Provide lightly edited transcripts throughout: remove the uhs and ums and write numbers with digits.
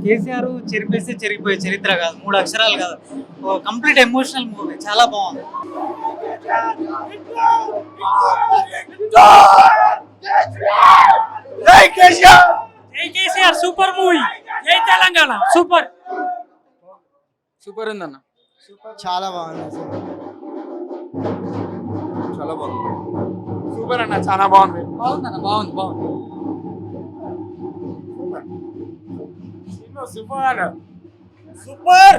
కేసీఆర్ చెరిపేస్తే చెరిగిపోయే చరిత్ర కాదు, 3 అక్షరాలు కాదు, కంప్లీట్ ఎమోషనల్ మూవీ, చాలా బాగుంది. జై కేసీఆర్, జై కేసీఆర్, సూపర్ మూవీ. జై తెలంగాణ, సూపర్ సూపర్ ఉందన్న. చాలా బాగుంది. చాలా బాగుంది. సూపర్ అన్న, చాలా బాగుంది. బాగుందన్న, బాగుంది బాగుంది. Super super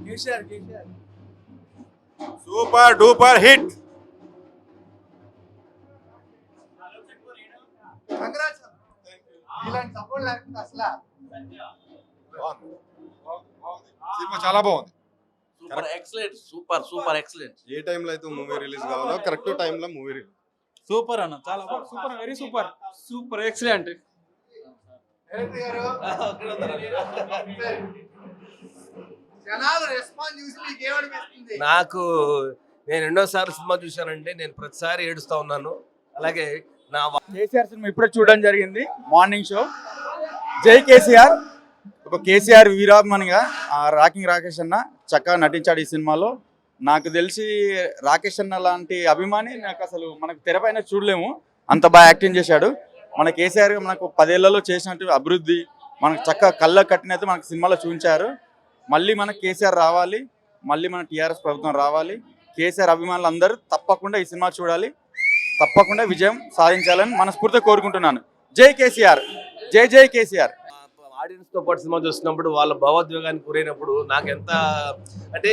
KCR KCR super duper hit. Cinema చాలా బాగుంది. Super excellent, super super excellent. ఏ టైంలో అయితే మూవీ రిలీజ్ కావాలో కరెక్ట్ టైంలో మూవీ రిలీజ్. సూపర్ అన్న, చాలా super, very super, super excellent. నాకు నేను ఎన్నోసార్లు సినిమా చూశానంటే నేను ప్రతిసారి ఏడుస్తా ఉన్నాను. అలాగే నా కేసీఆర్ సినిమా ఇప్పుడే చూడడం జరిగింది, మార్నింగ్ షో. జై కేసీఆర్. ఒక కేసీఆర్ వీరాభిమానిగా రాకింగ్ రాకేష్ అన్న చక్కగా నటించాడు ఈ సినిమాలో. నాకు తెలిసి రాకేష్ అన్న లాంటి అభిమాని నాకు అసలు మనకు తెరపైన చూడలేము, అంత బాగా యాక్టింగ్ చేశాడు. మన కేసీఆర్ మనకు 10 ఏళ్లలో చేసినట్టు అభివృద్ధి మనకు చక్కగా కళ్ళ కట్టినైతే మనకు సినిమాలో చూపించారు. మళ్ళీ మన కేసీఆర్ రావాలి, మళ్ళీ మన టీఆర్ఎస్ ప్రభుత్వం రావాలి. కేసీఆర్ అభిమానులు అందరూ తప్పకుండా ఈ సినిమా చూడాలి, తప్పకుండా విజయం సాధించాలని మనస్ఫూర్తిగా కోరుకుంటున్నాను. జై కేసీఆర్, జై జై కేసీఆర్. ఆడియన్స్ తో పాటు సినిమా చూస్తున్నప్పుడు వాళ్ళ భావోద్వేగానికి గురైనప్పుడు నాకు ఎంత అంటే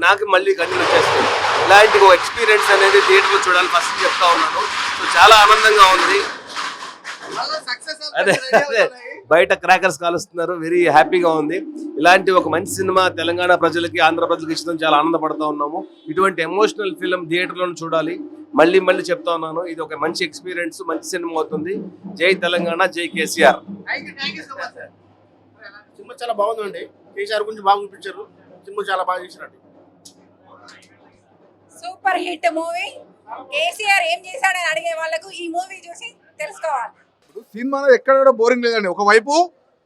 నాకు మళ్ళీ కంటిన్యూ చేస్తుంది. ఇలాంటి ఒక ఎక్స్పీరియన్స్ అనేది థియేటర్లో చూడాలి ఫస్ట్ చెప్తా ఉన్నాను. సో చాలా ఆనందంగా ఉంది. అదే అదే బయట క్రాకర్స్ కాలుస్తున్నారు, వెరీ హ్యాపీగా ఉంది. ఇలాంటి ఒక మంచి సినిమా తెలంగాణ ప్రజలకి ఆంధ్ర ప్రజలకి ఇష్టం, చాలా ఆనందపడతా ఉన్నాము. ఇటువంటి ఎమోషనల్ ఫిల్మ్ థియేటర్లో చూడాలి. మళ్ళీ మళ్ళీ చెప్తా ఉన్నాను, ఇది ఒక మంచి ఎక్స్పీరియన్స్, మంచి సినిమా అవుతుంది. జై తెలంగాణ, జై కేసీఆర్. సినిమా చాలా బాగుందండి. కేసీఆర్ గురించి బాగా చూపించారు. సినిమా చాలా బాగా చేసినట్టు. Super hit movie. కేసీఆర్ ఏం చేశాడని అడిగే వాళ్ళకు ఈ మూవీ చూసి తెలుసుకోవాలి. సినిమాలో ఎక్కడ కూడా బోరింగ్ లేదండి. ఒకవైపు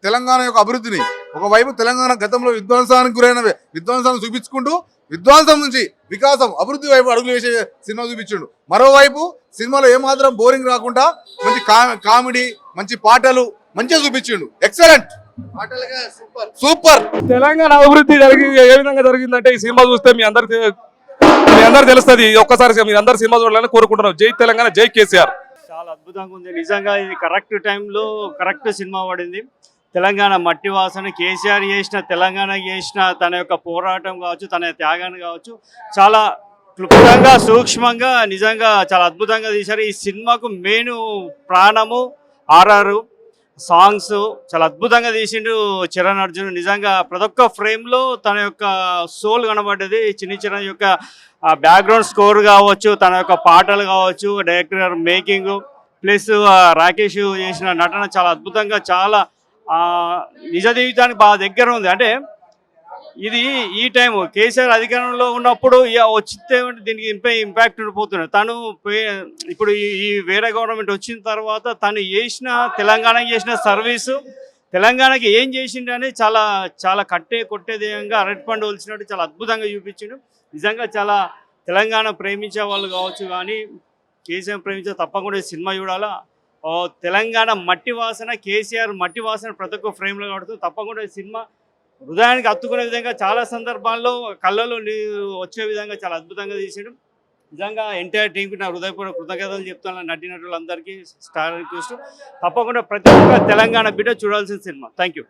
తెలంగాణ యొక్క అభివృద్ధిని, ఒకవైపు తెలంగాణ గతంలో విధ్వంసానికి గురైన విధ్వంసాన్ని చూపించుకుంటూ విధ్వంసం నుంచి వికాసం అభివృద్ధి వైపు అడుగులు వేసే సినిమా చూపించిండు. మరోవైపు సినిమాలో ఏమాత్రం బోరింగ్ రాకుండా మంచి కామెడీ, మంచి పాటలు మంచిగా చూపించిండు. Excellent, super. తెలంగాణ అభివృద్ధి ఏ విధంగా జరిగిందంటే ఈ సినిమా చూస్తే మీ అందరు తెలుస్తుంది. ఒక్కసారి మీరు అందరు సినిమా చూడాలని కోరుకుంటున్నాం. జై తెలంగాణ, జై కేసీఆర్. చాలా అద్భుతంగా ఉంది. నిజంగా ఇది కరెక్ట్ టైంలో కరెక్ట్ సినిమా పడింది. తెలంగాణ మట్టి వాసన కేసీఆర్ చేసిన, తెలంగాణ చేసిన తన యొక్క పోరాటం కావచ్చు, తన త్యాగాన్ని కావచ్చు, చాలా క్లుప్తంగా సూక్ష్మంగా నిజంగా చాలా అద్భుతంగా తీశారు. ఈ సినిమాకు మెయిన్ ప్రాణము ఆర్ఆర్ సాంగ్స్ చాలా అద్భుతంగా తీసిండు చరణ్ అర్జున్. నిజంగా ప్రతి ఒక్క ఫ్రేమ్లో తన యొక్క సోల్ కనబడ్డది. చిన్న యొక్క బ్యాక్గ్రౌండ్ స్కోర్ కావచ్చు, తన యొక్క పాటలు కావచ్చు, డైరెక్టర్ మేకింగ్ ప్లస్ రాకేష్ చేసిన నటన చాలా అద్భుతంగా, చాలా నిజ జీవితానికి బాగా దగ్గర ఉంది. అంటే ఇది ఈ టైం కేసీఆర్ అధికారంలో ఉన్నప్పుడు వచ్చితే దీనికి ఇంపాక్ట్ ఉండిపోతున్నాయి. తను ఇప్పుడు ఈ వేరే గవర్నమెంట్ వచ్చిన తర్వాత తను చేసిన తెలంగాణకి చేసిన సర్వీసు, తెలంగాణకి ఏం చేసిండు అని చాలా చాలా కొట్టే విధంగా అరటిపండు వలిచినట్టు చాలా అద్భుతంగా చూపించిండు. నిజంగా చాలా తెలంగాణ ప్రేమించే వాళ్ళు కావచ్చు, కానీ కేసీఆర్ ప్రేమించే తప్పకుండా సినిమా చూడాలా. తెలంగాణ మట్టి వాసన, కేసీఆర్ మట్టి వాసన ప్రతి ఒక్క ఫ్రేమ్లో కడుతుంది. తప్పకుండా సినిమా హృదయానికి హత్తుకునే విధంగా, చాలా సందర్భాల్లో కళ్ళలో వచ్చే విధంగా చాలా అద్భుతంగా తీసాడు. నిజంగా ఎంటైర్ టీంకి నా హృదయపూర్వక కృతజ్ఞతలు చెప్తాను. నటినటులందరికీ స్టార్ రిక్వెస్ట్. తప్పకుండా ప్రతి ఒక్క తెలంగాణ బిడ్డ చూడాల్సిన సినిమా. Thank you.